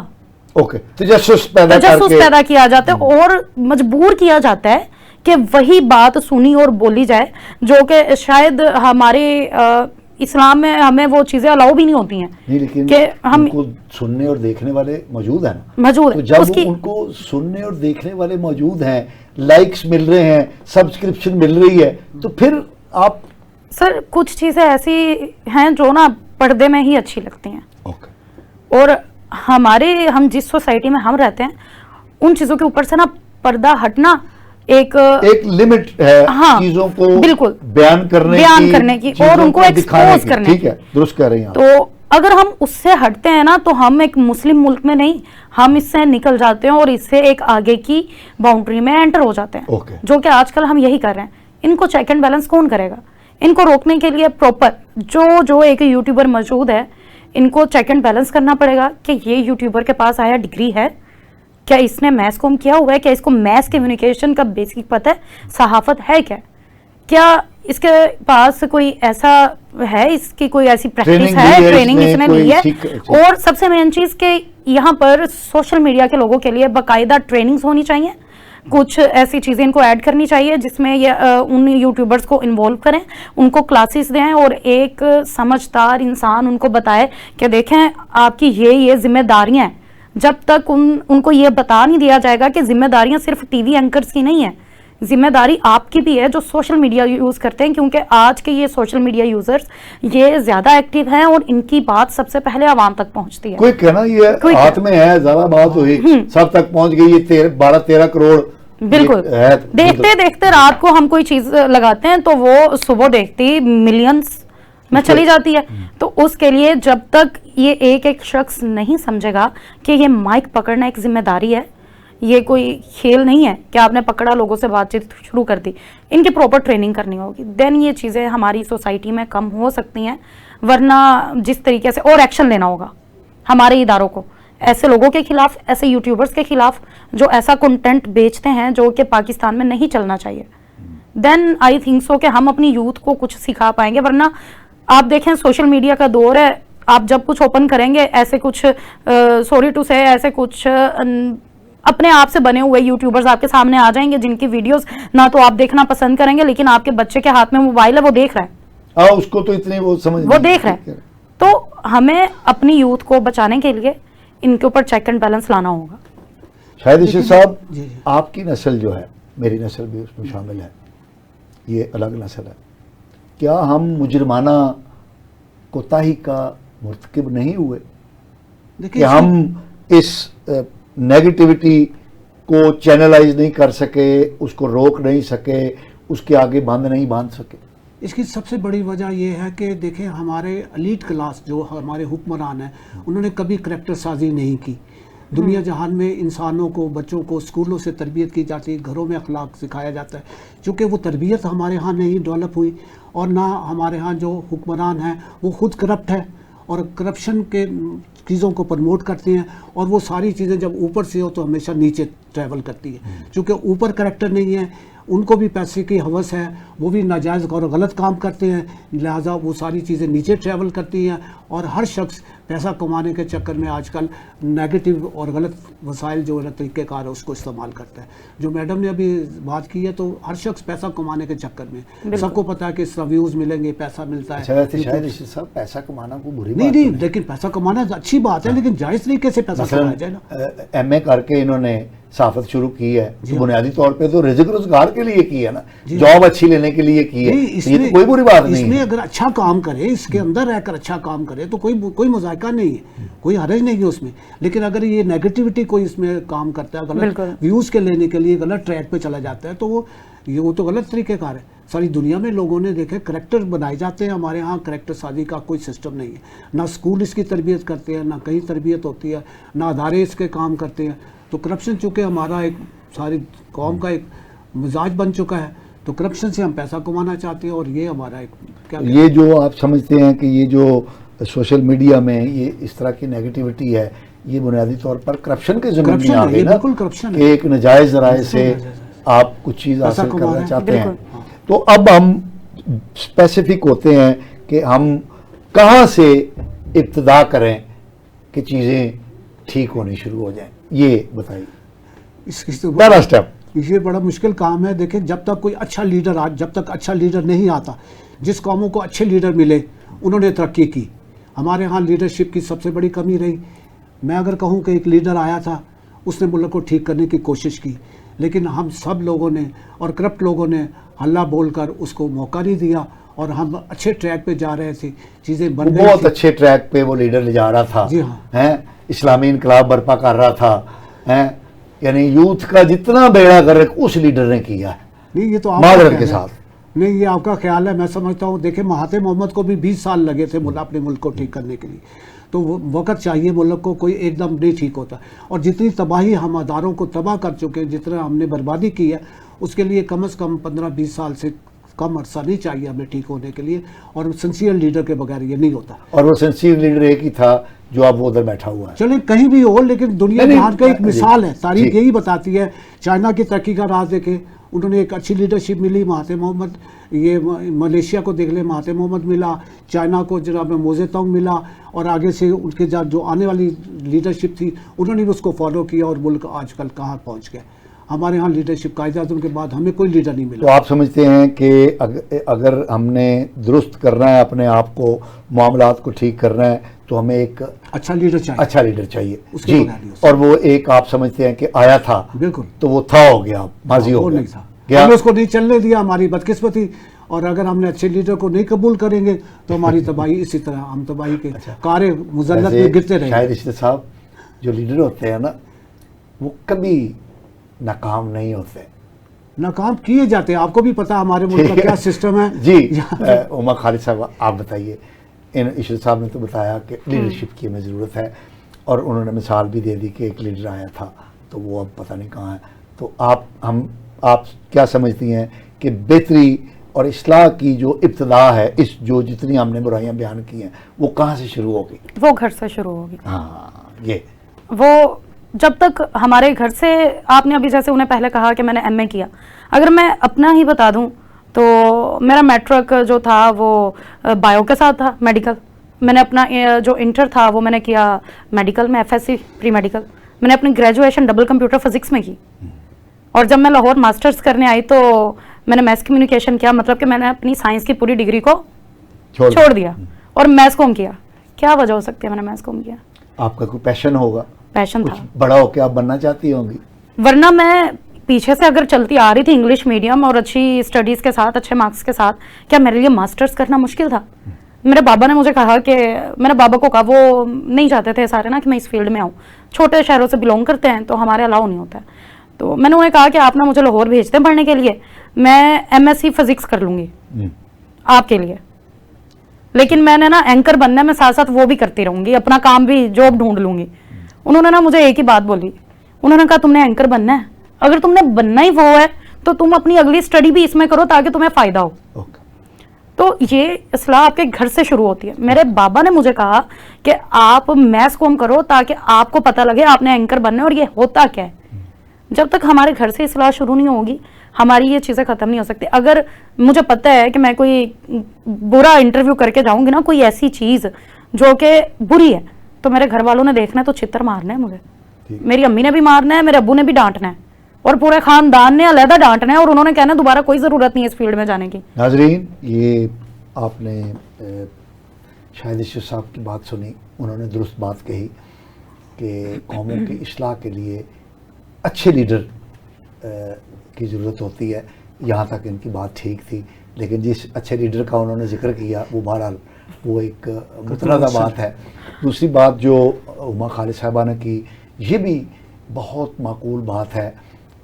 تجسس پیدا کیا جاتا ہے اور مجبور کیا جاتا ہے کہ وہی بات سنی اور بولی جائے, جو کہ شاید ہمارے اسلام میں ہمیں وہ چیزیں الاؤ بھی نہیں ہوتی ہیں. لیکن کہ ہم کو سننے اور دیکھنے والے موجود ہیں نا, موجود ہیں, جب ان کو سننے اور دیکھنے والے موجود ہیں, لائکس مل رہے ہیں, سبسکرپشن مل رہی ہے, تو پھر آپ سر کچھ چیزیں ایسی ہیں جو نا پردے میں ہی اچھی لگتی ہیں, اور ہم جس سوسائٹی میں ہم رہتے ہیں ان چیزوں کے اوپر سے نا پردہ ہٹنا ایک لمٹ ہے چیزوں کو بالکل بیان کرنے کی اور ان کو ایکسپوز کرنے کی. ٹھیک ہے, درست کہہ رہی ہیں. تو اگر ہم اس سے ہٹتے ہیں نا تو ہم ایک مسلم ملک میں نہیں, ہم اس سے نکل جاتے ہیں اور اس سے ایک آگے کی باؤنڈری میں انٹر ہو جاتے ہیں, جو کہ آج کل ہم یہی کر رہے ہیں. ان کو چیک اینڈ بیلنس کون کرے گا؟ ان کو روکنے کے لیے پراپر جو ایک یوٹیوبر موجود ہے, ان کو چیک اینڈ بیلنس کرنا پڑے گا کہ یہ یوٹیوبر کے پاس آیا ڈگری ہے, کیا اس نے میس کوم کیا ہوا ہے, کیا اس کو میس کمیونیکیشن کا بیسک پتہ ہے, صحافت ہے کیا اس کے پاس کوئی ایسا ہے, اس کی کوئی ایسی پریکٹس ہے, ٹریننگ اس نے لی ہے. اور سب سے مین چیز کہ یہاں پر سوشل میڈیا کے لوگوں کے لیے باقاعدہ ٹریننگز ہونی چاہیے, کچھ ایسی چیزیں ان کو ایڈ کرنی چاہیے جس میں ان یوٹیوبرز کو انوالو کریں, ان کو کلاسز دیں, اور ایک سمجھدار انسان ان کو بتائے کہ دیکھیں آپ کی یہ ذمہ داریاں ہیں. جب تک ان کو یہ بتا نہیں دیا جائے گا کہ ذمہ داریاں صرف ٹی وی اینکرز کی نہیں ہیں, ذمہ داری آپ کی بھی ہے جو سوشل میڈیا یوز کرتے ہیں, کیونکہ آج کے یہ سوشل میڈیا یوزرز یہ زیادہ ایکٹیو ہیں اور ان کی بات سب سے پہلے عوام تک پہنچتی ہے. کوئی کہنا یہ ہاتھ میں ہے, زیادہ بات ہوئی سب تک پہنچ گئی, یہ 12-13 کروڑ بالکل. دیکھتے دیکھتے رات کو ہم کوئی چیز لگاتے ہیں تو وہ صبح دیکھتی ملینز میں چلی جاتی ہے. تو اس کے لیے جب تک یہ ایک شخص نہیں سمجھے گا کہ یہ مائک پکڑنا ایک ذمہ داری ہے, یہ کوئی کھیل نہیں ہے کہ آپ نے پکڑا لوگوں سے بات چیت شروع کر دی, ان کی پراپر ٹریننگ کرنی ہوگی, دین یہ چیزیں ہماری سوسائٹی میں کم ہو سکتی ہیں. ورنہ جس طریقے سے اور ایکشن لینا ہوگا ہمارے اداروں کو ایسے لوگوں کے خلاف, ایسے یوٹیوبرز کے خلاف جو ایسا کنٹینٹ بیچتے ہیں جو کہ پاکستان میں نہیں چلنا چاہیے. دین آئی تھنک سو کہ ہم اپنی یوتھ کو کچھ سکھا پائیں گے. ورنہ آپ دیکھیں سوشل میڈیا کا دور ہے, آپ جب کچھ اوپن کریں گے ایسے کچھ سوری ٹو سے ایسے کچھ اپنے آپ سے بنے ہوئے یوٹیوبرز آپ کے سامنے آ جائیں گے جن کی ویڈیوز نہ تو آپ دیکھنا پسند کریں گے, لیکن آپ کے بچے کے ہاتھ میں موبائل ہے, وہ دیکھ رہا ہے, اس کو تو اتنے وہ سمجھ وہ دیکھ رہا ہے. تو ہمیں اپنی یوتھ کو بچانے کے لیے ان کے اوپر چیک اینڈ بیلنس لانا ہوگا. شاہد رشید صاحب, آپ کی نسل جو ہے, میری نسل بھی اس میں شامل ہے, یہ الگ نسل ہے, کیا ہم مجرمانہ کوتاہی کا مرتکب نہیں ہوئے کہ ہم اس نیگیٹیوٹی کو چینلائز نہیں کر سکے, اس کو روک نہیں سکے, اس کے آگے بند نہیں باندھ سکے؟ اس کی سب سے بڑی وجہ یہ ہے کہ دیکھیں ہمارے ایلیٹ کلاس جو ہمارے حکمران ہیں انہوں نے کبھی کریکٹر سازی نہیں کی. دنیا جہان میں انسانوں کو, بچوں کو اسکولوں سے تربیت کی جاتی ہے, گھروں میں اخلاق سکھایا جاتا ہے, چونکہ وہ تربیت ہمارے ہاں نہیں ڈیولپ ہوئی, اور نہ ہمارے ہاں جو حکمران ہیں وہ خود کرپٹ ہے اور کرپشن کے چیزوں کو پروموٹ کرتے ہیں, اور وہ ساری چیزیں جب اوپر سے ہو تو ہمیشہ نیچے ٹریول کرتی ہے. چونکہ اوپر کریکٹر نہیں ہے, ان کو بھی پیسے کی ہوس ہے, وہ بھی ناجائز اور غلط کام کرتے ہیں, لہٰذا وہ ساری چیزیں نیچے ٹریول کرتی ہیں, اور ہر شخص پیسہ کمانے کے چکر میں آج کل نیگیٹو اور غلط وسائل جو ہے طریقہ کار ہے اس کو استعمال کرتا ہے. جو میڈم نے ابھی بات کی ہے تو ہر شخص پیسہ کمانے کے چکر میں, سب کو پتا ہے کہ اس طرح ویوز ملیں گے, پیسہ ملتا ہے. شاید رشید صاحب, پیسہ کمانا کوئی بری نہیں نہیں, لیکن پیسہ کمانا اچھی بات ہے, لیکن جائز طریقے سے پیسہ کمایا جائے نا. ایم اے کر کے انہوں نے صحافت شروع کی ہے, بنیادی طور پہ تو رزق روزگار کے لیے کی ہے نا, جاب اچھی لینے کے لیے کی ہے, یہ تو کوئی بری بات نہیں ہے. اس میں اگر اچھا کام کرے, اس کے اندر رہ کر اچھا کام کرے تو کوئی مذائقہ نہیں ہے, کوئی حرج نہیں ہے اس میں. لیکن اگر یہ نیگیٹیوٹی کوئی اس میں کام کرتا ہے, غلط ویوز کے لینے کے لیے غلط ٹریک پہ چلا جاتا ہے, تو وہ تو غلط طریقہ کار ہے. ساری دنیا میں لوگوں نے دیکھے کریکٹر بنائے جاتے ہیں, ہمارے ہاں کریکٹر سازی کا کوئی سسٹم نہیں ہے. نہ اسکول اس کی تربیت کرتے ہیں, نہ کہیں تربیت ہوتی ہے, نہ ادارے اس کے کام کرتے ہیں. تو کرپشن چونکہ ہمارا ایک ساری قوم کا ایک مزاج بن چکا ہے, تو کرپشن سے ہم پیسہ کمانا چاہتے ہیں, اور یہ ہمارا ایک یہ جو آپ سمجھتے ہیں کہ یہ جو سوشل میڈیا میں یہ اس طرح کی نیگیٹیوٹی ہے, یہ بنیادی طور پر کرپشن کے زمین میں آ گئی نا, کہ ایک ناجائز ذرائع سے آپ کچھ چیز حاصل کرنا چاہتے ہیں. تو اب ہم اسپیسیفک ہوتے ہیں کہ ہم کہاں سے ابتدا کریں کہ چیزیں ٹھیک ہونی شروع ہو جائیں, یہ بتائیے. اس کی پہلا اسٹیپ یہ بڑا مشکل کام ہے. دیکھیں جب تک کوئی اچھا لیڈر جب تک اچھا لیڈر نہیں آتا, جس قوموں کو اچھے لیڈر ملے انہوں نے ترقی کی. ہمارے ہاں لیڈرشپ کی سب سے بڑی کمی رہی. میں اگر کہوں کہ ایک لیڈر آیا تھا, اس نے ملک کو ٹھیک کرنے کی کوشش کی, لیکن ہم سب لوگوں نے اور کرپٹ لوگوں نے ہلہ بول کر اس کو موقع نہیں دیا, اور ہم اچھے ٹریک پہ جا رہے تھے, چیزیں بن گئی, بہت اچھے ٹریک پہ وہ لیڈر لے جا رہا تھا. جی ہاں, اسلامی انقلاب برپا کر رہا تھا, یعنی یوتھ کا جتنا بیڑا غرق اس لیڈر نے کیا ہے. نہیں یہ تو معذرت کے ساتھ نہیں, یہ آپ کا خیال ہے, میں سمجھتا ہوں. دیکھیں مہاتما محمد کو بھی 20 سال لگے تھے اپنے ملک کو ٹھیک کرنے کے لیے, تو وہ وقت چاہیے ملک کو, کوئی ایک دم نہیں ٹھیک ہوتا. اور جتنی تباہی ہم اداروں کو تباہ کر چکے ہیں, جتنا ہم نے بربادی کی ہے, اس کے لیے کم از کم 15-20 سال سے کم عرصہ نہیں چاہیے ہمیں ٹھیک ہونے کے لیے, اور سنسیئر لیڈر کے بغیر یہ نہیں ہوتا. اور وہ سنسیئر لیڈر ایک ہی تھا جو اب وہ ادھر بیٹھا ہوا ہے. چلیں کہیں بھی ہو, لیکن دنیا جہان کا ایک مثال ہے, تاریخ یہی بتاتی ہے. چائنا کی ترقی کا راز دیکھیں, انہوں نے ایک اچھی لیڈرشپ ملی, مہاتما محمد. یہ ملیشیا کو دیکھ لیں, مہاتما محمد ملا, چائنا کو جناب موزے تونگ ملا, اور آگے سے ان کے جو آنے والی لیڈرشپ تھی انہوں نے بھی اس کو فالو کیا, اور ملک آج کل کہاں پہنچ گیا. ہمارے ہاں لیڈرشپ قائد اعظم کے بعد ہمیں کوئی لیڈر نہیں ملا. تو آپ سمجھتے ہیں کہ اگر ہم نے درست کرنا ہے اپنے آپ کو, معاملات کو ٹھیک کرنا ہے, تو ہمیں ایک اچھا لیڈر چاہیے. جی, اور وہ ایک آپ سمجھتے ہیں کہ آیا تھا, بالکل, تو وہ تھا ہو گیا, ماضی ہو گیا, ہم نے اس کو نہیں چلنے دیا, ہماری بدقسمتی. اور اگر ہم نے اچھے لیڈر کو نہیں قبول کریں گے تو ہماری تباہی اسی طرح, ہم تباہی کے کارے مذلت میں گرتے رہیں گے. شاہد رشید صاحب, جو لیڈر ہوتے ہیں نا, وہ کبھی ناکام نہیں ہوتے, ناکام کیے جاتے ہیں. آپ کو بھی پتا ہمارے ملک کا کیا سسٹم ہے. جی, عمر خالد صاحب آپ بتائیے. اشرت صاحب نے تو بتایا کہ لیڈرشپ کی ہمیں ضرورت ہے, اور انہوں نے مثال بھی دے دی کہ ایک لیڈر آیا تھا تو وہ اب پتہ نہیں کہاں ہے. تو آپ کیا سمجھتی ہیں کہ بہتری اور اصلاح کی جو ابتدا ہے, جو جتنی ہم نے برائیاں بیان کی ہیں, وہ کہاں سے شروع ہوگی؟ وہ گھر سے شروع ہوگی. ہاں, یہ وہ جب تک ہمارے گھر سے، آپ نے ابھی جیسے انہیں پہلے کہا کہ میں نے ایم اے کیا، اگر میں اپنا ہی بتا دوں تو میرا میٹرک جو تھا وہ بایو کے ساتھ تھا، میڈیکل. میں نے اپنا جو انٹر تھا وہ میں نے کیا میڈیکل میں، F S C pre medical. میں نے اپنی گریجویشن ڈبل کمپیوٹر فزکس میں کی، اور جب میں لاہور ماسٹرز کرنے آئی تو میں نے میس کمیونیکیشن کیا، مطلب کہ میں نے اپنی سائنس کی پوری ڈگری کو چھوڑ دیا اور میس کوم کیا. کیا وجہ ہو سکتی ہے میں نے میس کوم کیا؟ آپ کا کوئی پیشن ہوگا، پیشن تھا. بڑا ہو کے آپ بننا چاہتی ہوں گی؟ ورنہ میں پیچھے سے اگر چلتی آ رہی تھی انگلش میڈیم اور اچھی اسٹڈیز کے ساتھ، اچھے مارکس کے ساتھ، کیا میرے لیے ماسٹرز کرنا مشکل تھا؟ میرے بابا نے مجھے کہا کہ، میں نے بابا کو کہا، وہ نہیں چاہتے تھے سارے نا کہ میں اس فیلڈ میں آؤں، چھوٹے شہروں سے بلونگ کرتے ہیں تو ہمارے الاؤ نہیں ہوتا ہے. تو میں نے انہیں کہا کہ آپ نا مجھے لاہور بھیجتے ہیں پڑھنے کے لیے، میں ایم ایس سی فزکس کر لوں گی آپ کے لیے، لیکن میں نے نا اینکر بننا ہے، میں ساتھ ساتھ وہ بھی کرتی رہوں گی، اپنا کام بھی جاب ڈھونڈ لوں گی. انہوں نے نا مجھے ایک ہی بات بولی، انہوں نے کہا تم نے اینکر بننا ہے، اگر تم نے بننا ہی وہ ہے تو تم اپنی اگلی اسٹڈی بھی اس میں کرو تاکہ تمہیں فائدہ ہو. تو یہ اصلاح آپ کے گھر سے شروع ہوتی ہے. میرے بابا نے مجھے کہا کہ آپ میس کوم کرو تاکہ آپ کو پتہ لگے آپ نے اینکر بننا ہے اور یہ ہوتا کیا ہے. جب تک ہمارے گھر سے اصلاح شروع نہیں ہوگی ہماری یہ چیزیں ختم نہیں ہو سکتی. اگر مجھے پتہ ہے کہ میں کوئی برا انٹرویو کر کے جاؤں گی نا، کوئی ایسی چیز جو کہ بری ہے، تو میرے گھر والوں نے دیکھنا ہے تو چھتر مارنا ہے مجھے، میری امی نے بھی مارنا ہے، میرے ابو نے بھی ڈانٹنا ہے، اور پورے خاندان نے علیحدہ ڈانٹنا ہے، اور انہوں نے کہنا ہے دوبارہ کوئی ضرورت نہیں ہے اس فیلڈ میں جانے کی. ناظرین، یہ آپ نے شاہد اشرف صاحب کی بات سنی، انہوں نے درست بات کہی کہ قوموں کی اصلاح کے لیے اچھے لیڈر کی ضرورت ہوتی ہے. یہاں تک ان کی بات ٹھیک تھی، لیکن جس اچھے لیڈر کا انہوں نے ذکر کیا وہ بہرحال وہ ایک متنازع بات ہے. دوسری بات جو ہما خالد صاحبہ نے کی، یہ بھی بہت معقول بات ہے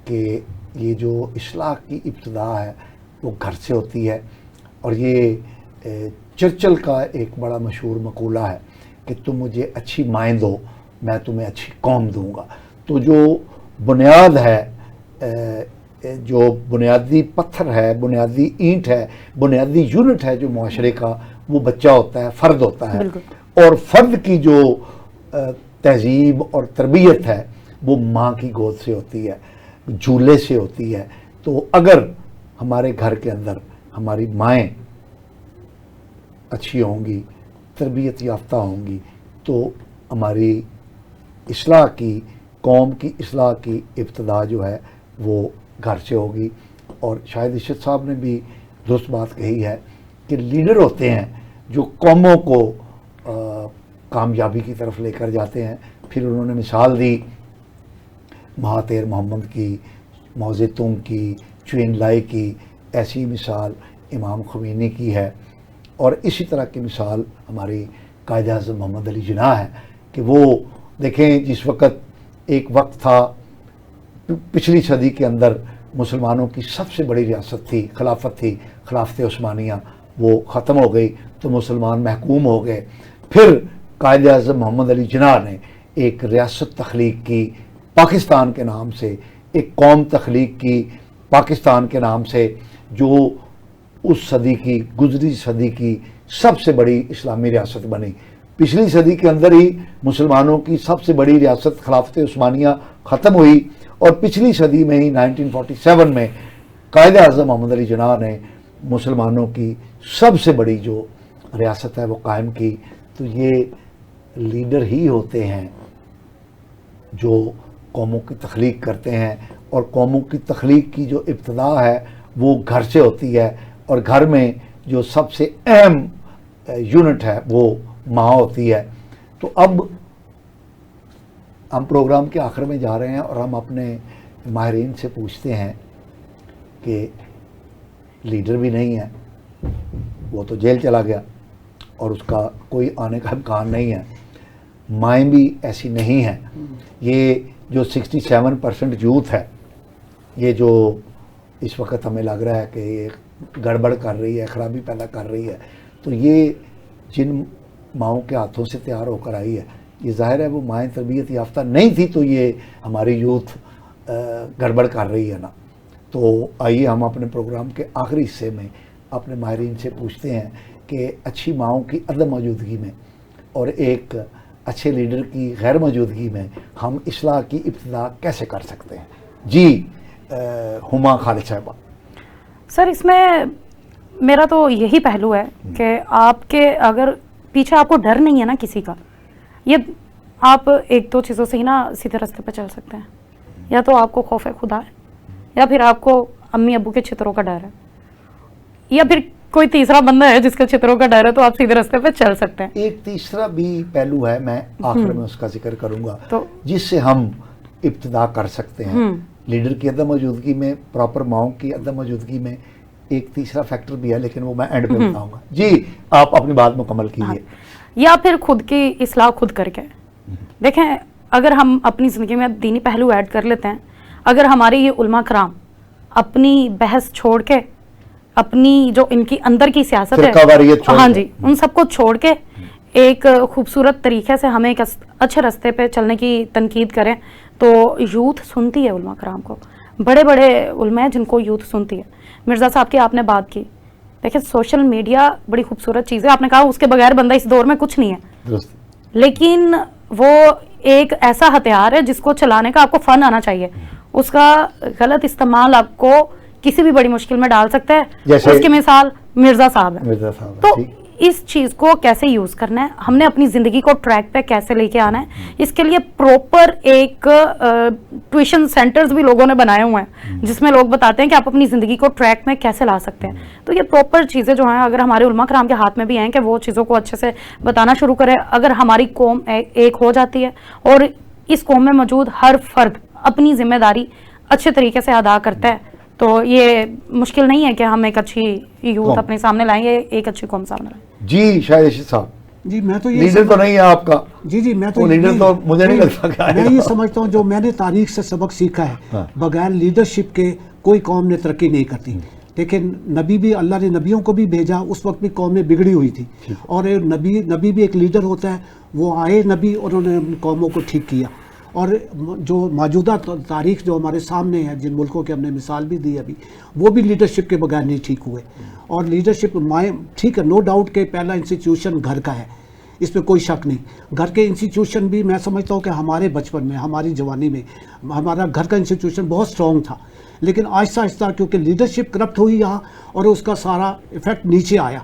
کہ یہ جو اصلاح کی ابتدا ہے وہ گھر سے ہوتی ہے. اور یہ چرچل کا ایک بڑا مشہور مقولہ ہے کہ تم مجھے اچھی مائیں دو میں تمہیں اچھی قوم دوں گا. تو جو بنیاد ہے، جو بنیادی پتھر ہے، بنیادی اینٹ ہے، بنیادی یونٹ ہے جو معاشرے کا، وہ بچہ ہوتا ہے، فرد ہوتا ہے. اور فرد کی جو تہذیب اور تربیت ہے وہ ماں کی گود سے ہوتی ہے، جھولے سے ہوتی ہے. تو اگر ہمارے گھر کے اندر ہماری مائیں اچھی ہوں گی، تربیت یافتہ ہوں گی، تو ہماری اصلاح کی، قوم کی اصلاح کی ابتدا جو ہے وہ گھر سے ہوگی. اور شاہد اشرف صاحب نے بھی درست بات کہی ہے کہ لیڈر ہوتے ہیں جو قوموں کو کامیابی کی طرف لے کر جاتے ہیں. پھر انہوں نے مثال دی مہاتیر محمد کی، ماؤ زیتونگ کی، چوین لائی کی. ایسی مثال امام خمینی کی ہے، اور اسی طرح کی مثال ہماری قائد اعظم محمد علی جناح ہے کہ وہ دیکھیں جس وقت ایک وقت تھا پچھلی صدی کے اندر مسلمانوں کی سب سے بڑی ریاست تھی، خلافت تھی، خلافت عثمانیہ، وہ ختم ہو گئی تو مسلمان محکوم ہو گئے. پھر قائد اعظم محمد علی جناح نے ایک ریاست تخلیق کی پاکستان کے نام سے، ایک قوم تخلیق کی پاکستان کے نام سے، جو اس صدی کی، گزری صدی کی سب سے بڑی اسلامی ریاست بنی. پچھلی صدی کے اندر ہی مسلمانوں کی سب سے بڑی ریاست خلافت عثمانیہ ختم ہوئی، اور پچھلی صدی میں ہی 1947 میں قائد اعظم محمد علی جناح نے مسلمانوں کی سب سے بڑی جو ریاست ہے وہ قائم کی. تو یہ لیڈر ہی ہوتے ہیں جو قوموں کی تخلیق کرتے ہیں، اور قوموں کی تخلیق کی جو ابتدا ہے وہ گھر سے ہوتی ہے. اور گھر میں جو سب سے اہم یونٹ ہے وہ ماں ہوتی ہے. تو اب ہم پروگرام کے آخر میں جا رہے ہیں اور ہم اپنے ماہرین سے پوچھتے ہیں کہ لیڈر بھی نہیں ہے، وہ تو جیل چلا گیا اور اس کا کوئی آنے کا امکان نہیں ہے، مائیں بھی ایسی نہیں ہیں. یہ جو 67% یوتھ ہے، یہ جو اس وقت ہمیں لگ رہا ہے کہ یہ گڑبڑ کر رہی ہے، خرابی پیدا کر رہی ہے، تو یہ جن ماؤں کے ہاتھوں سے تیار ہو کر آئی ہے، یہ ظاہر ہے وہ مائیں تربیت یافتہ نہیں تھی تو یہ ہماری یوتھ گڑبڑ کر رہی ہے نا. تو آئیے ہم اپنے پروگرام کے آخری حصے میں اپنے ماہرین سے پوچھتے ہیں کہ اچھی ماؤں کی عدم موجودگی میں اور ایک اچھے لیڈر کی غیر موجودگی میں ہم اصلاح کی ابتدا کیسے کر سکتے ہیں؟ جی ہما خالد صاحبہ. سر اس میں میرا تو یہی پہلو ہے کہ آپ کے اگر پیچھے آپ کو ڈر نہیں ہے نا کسی کا، یہ آپ ایک دو چیزوں سے ہی نا سیدھے راستے پہ چل سکتے ہیں. یا تو آپ کو خوف خدا ہے، یا پھر آپ کو امی ابو کے چھتروں کا ڈر ہے، یا پھر کوئی تیسرا بندہ ہے جس کے چھتروں کا ڈر ہے، تو آپ سیدھے راستے پہ چل سکتے ہیں. ایک تیسرا بھی پہلو ہے، میں آخر میں اس کا ذکر کروں گا، تو جس سے ہم ابتدا کر سکتے ہیں لیڈر کی عدم موجودگی میں، پراپر ماؤں کی عدم موجودگی میں. ایک تیسرا فیکٹر بھی ہے لیکن وہ میں اینڈ پہ بتاؤں گا. جی آپ اپنی بات مکمل کیجیے. یا پھر خود کی اصلاح خود کر کے دیکھیں. اگر ہم اپنی زندگی میں دینی پہلو ایڈ کر لیتے ہیں، اگر ہمارے یہ علماء کرام اپنی بحث چھوڑ کے، اپنی جو ان کی اندر کی سیاست ہے، ہاں جی، ان سب کو چھوڑ کے ایک خوبصورت طریقے سے ہمیں ایک اچھے راستے پہ چلنے کی تنقید کریں، تو یوتھ سنتی ہے علماء کرام کو. بڑے بڑے علماء ہیں جن کو یوتھ سنتی ہے. مرزا صاحب کی آپ نے بات کی، دیکھیں سوشل میڈیا بڑی خوبصورت چیز ہے. آپ نے کہا اس کے بغیر بندہ اس دور میں کچھ نہیں ہے، لیکن وہ ایک ایسا ہتھیار ہے جس کو چلانے کا آپ کو فن آنا چاہیے. اس کا غلط استعمال آپ کو کسی بھی بڑی مشکل میں ڈال سکتا ہے. اس کی مثال مرزا صاحب ہے. تو اس چیز کو کیسے یوز کرنا ہے، ہم نے اپنی زندگی کو ٹریک پہ کیسے لے کے آنا ہے، اس کے لیے پروپر ایک ٹیوشن سینٹرز بھی لوگوں نے بنائے ہوئے ہیں جس میں لوگ بتاتے ہیں کہ آپ اپنی زندگی کو ٹریک میں کیسے لا سکتے ہیں. تو یہ پروپر چیزیں جو ہیں اگر ہمارے علماء کرام کے ہاتھ میں بھی ہیں کہ وہ چیزوں کو اچھے سے بتانا شروع کرے، اگر ہماری قوم ایک ہو جاتی ہے اور اس قوم میں موجود ہر فرد اپنی ذمہ داری اچھے طریقے سے ادا کرتا ہے، تو یہ مشکل نہیں ہے کہ ہم ایک اچھی یوتھ اپنے سامنے لائیں، ایک اچھی قوم سامنے لائیں. جی شاہد رشید صاحب. جی میں تو یہ لیڈر تو نہیں ہے آپ کا. جی میں تو لیڈر تو مجھے نہیں لگتا کہ میں یہ سمجھتا ہوں جو میں نے تاریخ سے سبق سیکھا ہے، بغیر لیڈرشپ کے کوئی قوم نے ترقی نہیں کرتی. لیکن نبی بھی، اللہ نے نبیوں کو بھی بھیجا، اس وقت بھی قومیں بگڑی ہوئی تھی، اور نبی بھی ایک لیڈر ہوتا ہے. وہ آئے نبی اور انہوں نے قوموں کو ٹھیک کیا. اور جو موجودہ تاریخ جو ہمارے سامنے ہے، جن ملکوں کے ہم نے مثال بھی دی ابھی، وہ بھی لیڈرشپ کے بغیر نہیں ٹھیک ہوئے. اور لیڈرشپ ٹھیک ہے، نو ڈاؤٹ کہ پہلا انسٹیٹیوشن گھر کا ہے، اس پہ کوئی شک نہیں. گھر کے انسٹیٹیوشن بھی میں سمجھتا ہوں کہ ہمارے بچپن میں، ہماری جوانی میں ہمارا گھر کا انسٹیٹیوشن بہت سٹرونگ تھا. لیکن آہستہ آہستہ کیونکہ لیڈرشپ کرپٹ ہوئی یہاں، اور اس کا سارا ایفیکٹ نیچے آیا،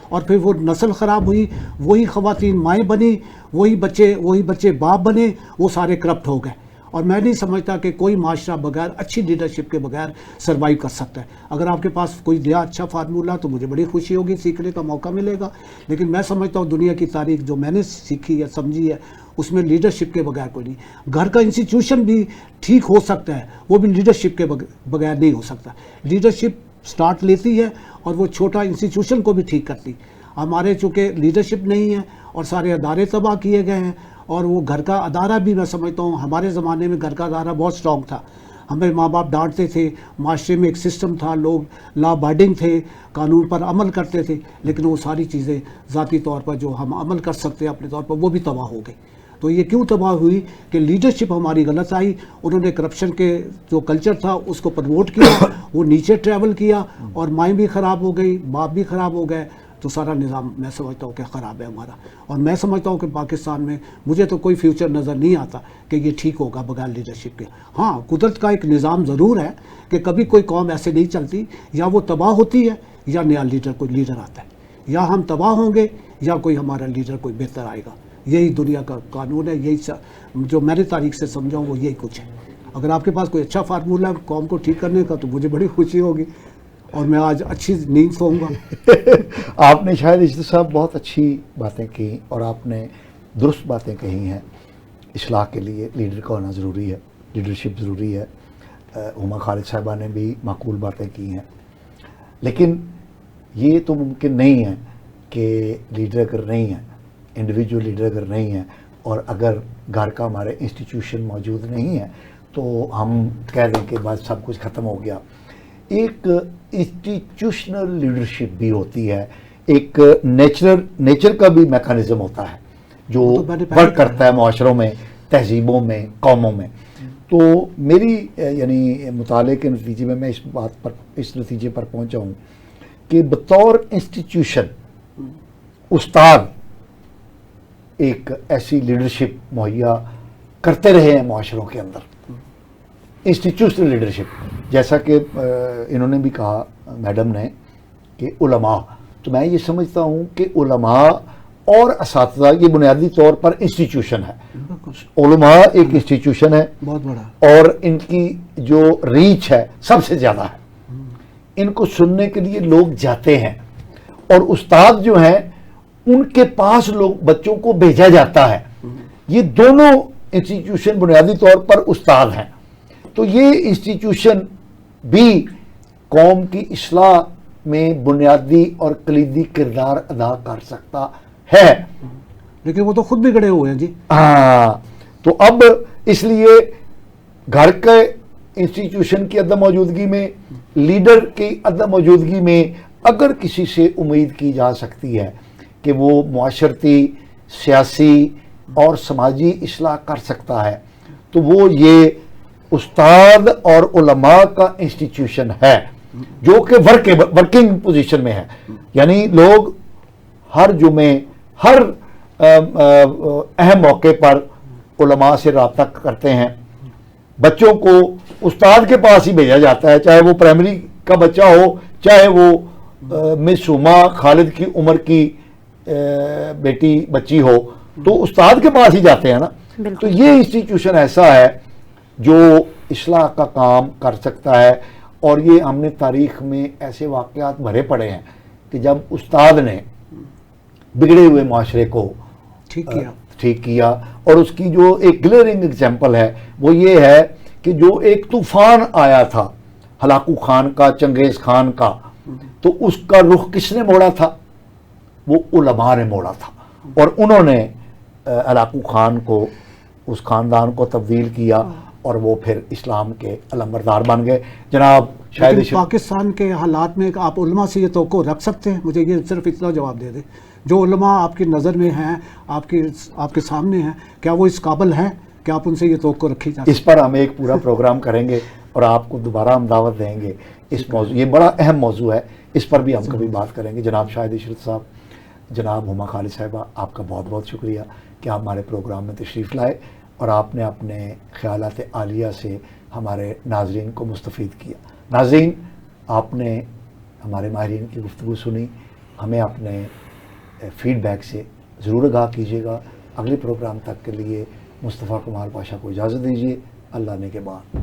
اور پھر وہ نسل خراب ہوئی. وہی خواتین مائیں بنی، وہی بچے باپ بنے، وہ سارے کرپٹ ہو گئے. اور میں نہیں سمجھتا کہ کوئی معاشرہ بغیر اچھی لیڈرشپ کے بغیر سروائیو کر سکتا ہے. اگر آپ کے پاس کوئی نیا اچھا فارمولہ تو مجھے بڑی خوشی ہوگی، سیکھنے کا موقع ملے گا. لیکن میں سمجھتا ہوں دنیا کی تاریخ جو میں نے سیکھی ہے، سمجھی ہے، اس میں لیڈرشپ کے بغیر کوئی نہیں. گھر کا انسٹیٹیوشن بھی ٹھیک ہو سکتا ہے، وہ بھی لیڈرشپ کے بغیر نہیں ہو سکتا. لیڈرشپ سٹارٹ لیتی ہے اور وہ چھوٹا انسٹیٹیوشن کو بھی ٹھیک کرتی. ہمارے چونکہ لیڈرشپ نہیں ہے اور سارے ادارے تباہ کیے گئے ہیں. اور وہ گھر کا ادارہ بھی میں سمجھتا ہوں ہمارے زمانے میں گھر کا ادارہ بہت سٹرونگ تھا. ہمیں ماں باپ ڈانٹتے تھے، معاشرے میں ایک سسٹم تھا، لوگ لا بائڈنگ تھے، قانون پر عمل کرتے تھے. لیکن وہ ساری چیزیں ذاتی طور پر جو ہم عمل کر سکتے ہیں اپنے طور پر، وہ بھی تباہ ہو گئی. تو یہ کیوں تباہ ہوئی کہ لیڈرشپ ہماری غلط آئی. انہوں نے کرپشن کے جو کلچر تھا اس کو پروموٹ کیا، وہ نیچے ٹریول کیا، اور مائیں بھی خراب ہو گئی، باپ بھی خراب ہو گئے. تو سارا نظام میں سمجھتا ہوں کہ خراب ہے ہمارا. اور میں سمجھتا ہوں کہ پاکستان میں مجھے تو کوئی فیوچر نظر نہیں آتا کہ یہ ٹھیک ہوگا بغیر لیڈرشپ کے. ہاں قدرت کا ایک نظام ضرور ہے کہ کبھی کوئی قوم ایسے نہیں چلتی، یا وہ تباہ ہوتی ہے یا نیا کوئی لیڈر آتا ہے. یا ہم تباہ ہوں گے یا کوئی ہمارا لیڈر کوئی بہتر آئے گا. یہی دنیا کا قانون ہے. یہی جو میں نے تاریخ سے سمجھا ہوں وہ یہی کچھ ہے. اگر آپ کے پاس کوئی اچھا فارمولہ ہے قوم کو ٹھیک کرنے کا تو مجھے بڑی خوشی ہوگی، اور میں آج اچھی نیند سوؤں گا. آپ نے شاید رشید صاحب بہت اچھی باتیں کی، اور آپ نے درست باتیں کہی ہیں. اصلاح کے لیے لیڈر کا ہونا ضروری ہے، لیڈرشپ ضروری ہے. ہما خالد صاحبہ نے بھی معقول باتیں کی ہیں. لیکن یہ تو ممکن نہیں ہے کہ لیڈر اگر نہیں ہے، انڈیویجول لیڈر اگر نہیں ہے، اور اگر گھر کا ہمارے انسٹیٹیوشن موجود نہیں ہے تو ہم کہہ دیں کہ بس سب کچھ ختم ہو گیا. ایک انسٹیٹیوشنل لیڈرشپ بھی ہوتی ہے، ایک نیچر کا بھی میکانزم ہوتا ہے جو ورک کرتا ہے معاشروں میں، تہذیبوں میں، قوموں میں. تو میری یعنی مطالعے کے نتیجے میں اس بات پر، اس نتیجے پر پہنچا ہوں کہ بطور انسٹیٹیوشن استاد ایک ایسی لیڈرشپ مہیا کرتے رہے ہیں معاشروں کے اندر، انسٹیٹیوشنل لیڈرشپ. جیسا کہ انہوں نے بھی کہا میڈم نے کہ علماء، تو میں یہ سمجھتا ہوں کہ علماء اور اساتذہ یہ بنیادی طور پر انسٹیٹیوشن ہے. علماء ایک انسٹیٹیوشن ہے بہت بڑا، اور ان کی جو ریچ ہے سب سے زیادہ ہے. ان کو سننے کے لیے لوگ جاتے ہیں، اور استاد جو ہیں ان کے پاس لوگ بچوں کو بھیجا جاتا ہے. یہ دونوں انسٹیٹیوشن بنیادی طور پر استاد ہیں. تو یہ انسٹیٹیوشن بھی قوم کی اصلاح میں بنیادی اور کلیدی کردار ادا کر سکتا ہے. لیکن وہ تو خود بگڑے ہوئے ہیں جی. ہاں، تو اب اس لیے گھر کے انسٹیٹیوشن کی عدم موجودگی میں، لیڈر کی عدم موجودگی میں اگر کسی سے امید کی جا سکتی ہے کہ وہ معاشرتی، سیاسی اور سماجی اصلاح کر سکتا ہے، تو وہ یہ استاد اور علماء کا انسٹیٹیوشن ہے جو کہ ورکنگ پوزیشن میں ہے. یعنی لوگ ہر جمعے، ہر اہم موقع پر علماء سے رابطہ کرتے ہیں. بچوں کو استاد کے پاس ہی بھیجا جاتا ہے، چاہے وہ پرائمری کا بچہ ہو، چاہے وہ مس سما خالد کی عمر کی بیٹی بچی ہو، تو استاد کے پاس ہی جاتے ہیں نا. تو یہ انسٹیٹیوشن ایسا ہے جو اصلاح کا کام کر سکتا ہے. اور یہ ہم نے تاریخ میں ایسے واقعات بھرے پڑے ہیں کہ جب استاد نے بگڑے ہوئے معاشرے کو ٹھیک کیا. اور اس کی جو ایک گلیئرنگ ایگزامپل ہے وہ یہ ہے کہ جو ایک طوفان آیا تھا ہلاکو خان کا، چنگیز خان کا، تو اس کا رخ کس نے موڑا تھا؟ وہ علماء نے موڑا تھا. اور انہوں نے ہلاکو خان کو، اس خاندان کو تبدیل کیا اور وہ پھر اسلام کے علمبردار بن گئے. جناب شاید پاکستان کے حالات میں آپ علماء سے یہ توقع رکھ سکتے ہیں؟ مجھے یہ صرف اتنا جواب دے دیں، جو علماء آپ کی نظر میں ہیں، آپ کے سامنے ہیں، کیا وہ اس قابل ہیں کہ آپ ان سے یہ توقع رکھی جا سکتی؟ اس پر ہم ایک پورا پروگرام کریں گے اور آپ کو دوبارہ ہم دعوت دیں گے. اس موضوع، یہ بڑا اہم موضوع ہے، اس پر بھی ہم کبھی بات کریں گے. جناب شاہد عشرت صاحب، جناب ہما خالد صاحبہ، آپ کا بہت بہت شکریہ کہ آپ ہمارے پروگرام میں تشریف لائے اور آپ نے اپنے خیالات عالیہ سے ہمارے ناظرین کو مستفید کیا. ناظرین، آپ نے ہمارے ماہرین کی گفتگو سنی. ہمیں اپنے فیڈ بیک سے ضرور آگاہ کیجیے گا. اگلے پروگرام تک کے لیے مصطفیٰ کمال پاشا کو اجازت دیجیے. اللہ نے کے بعد.